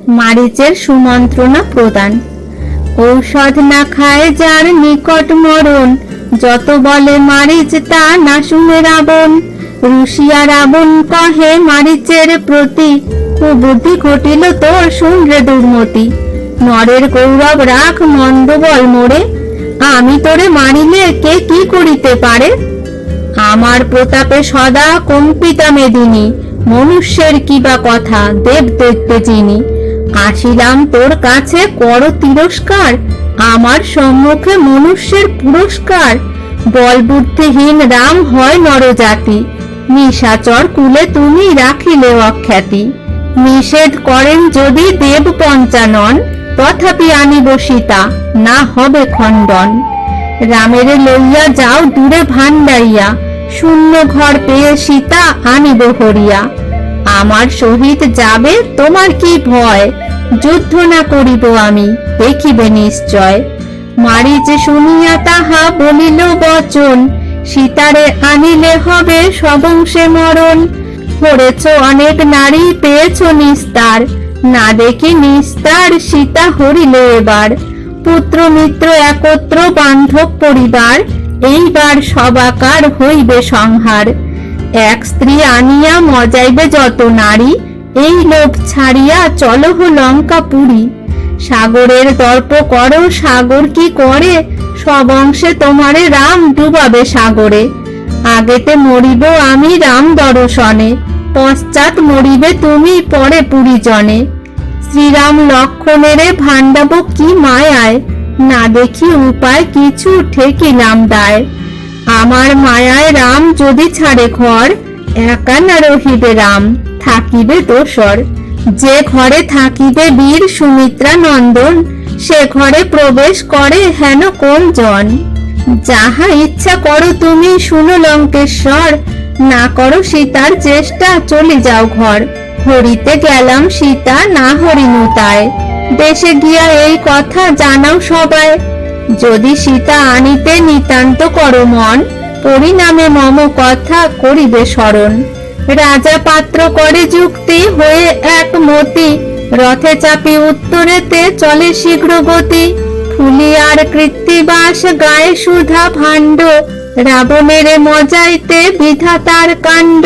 মারিচের সুমন্ত্রণা প্রদান। ঔষধ না খায় যার নিকট মরণ, যত বলে মারিচ তা না শুনে রাবণ। রুশিয়া রাবণ কহে মারিচের প্রতি, কুবুদ্ধি ঘটিল তোর শুনরে দুর্মতি। নরের গৌরব রাখ মন্দ বল মোরে, আমি তোরে মারিলে কে কি করিতে পারে। আমার প্রতাপে সদা কম্পিতা মেদিনী, মনুষ্যের কিবা কথা দেব দেখতে চিনি। আসিলাম তোর কাছে কর তিরস্কার, আমার সম্মুখে মনুষ্যের পুরস্কার। বল বুদ্ধিহীন রাম হয় নরজাতি, নিশাচর কুলে তুমি রাখিলে অখ্যাতি। নিষেধ করেন যদি দেব পঞ্চানন, তথাপি আনিব সীতা না হবে খণ্ডন। রামের লইয়া যাও দূরে ভান্ডাইয়া, শূন্য ঘর পেয়ে সীতা আনিব হরিয়া। আমার সহিত যাবে তোমার কি ভয়, যুদ্ধ না করিব আমি দেখিবে নিশ্চয়। মারিচ শুনিয়া তাহা বলিল বচন, সীতারে আনিলে হবে সবংশে মরণ। হরেছ অনেক নারী পেয়েছ নিস্তার, না দেখি নিস্তার সীতা হরিল এবার। পুত্র মিত্র একত্র বান্ধব পরিবার, এইবার সবাকার হইবে সংহার। এক স্ত্রী আনিয়া মজাইবে যত নারী, এই লোভ ছাড়িয়া চলহ লঙ্কা পুরী। সাগরের দর্প করো সাগর কি করে, সব অংশে তোমারে রাম ডুবাবে সাগরে। আগেতে মরিব আমি রাম দর্শনে, পশ্চাৎ মরিবে তুমি পরে পুরীজনে। শ্রীরাম লক্ষণেরে ভাণ্ডাব কি মায়ায়, না দেখি উপায় কিছু ঠেকিলাম দায়। আমার মায়ায় রাম যদি ছাড়ে ঘর, একা না রহিবে রাম থাকিবে দোসর। যে ঘরে থাকিবে বীর সুমিত্রা নন্দন, সে ঘরে প্রবেশ করে হেন কোন জন। যাহা ইচ্ছা করো তুমি শুনো লঙ্কেশ্বর, না করো সীতার চেষ্টা চলে যাও ঘর। হরিতে গেলাম সীতা না হরিনুতায়, দেশে গিয়া এই কথা জানাও সবাই। যদি সীতা আনিতে নিতান্ত করো মন, পরিণামে মম কথা করিবে স্মরণ। রাজা পাত্র করে যুক্তি হয়ে একমতি, রথে চাপি উত্তরেতে চলে শীঘ্র গতি। ফুলিয়ার কৃত্তিবাস গায়ে সুধা ভাণ্ড, রাবণের মজাইতে বিধাতার কাণ্ড।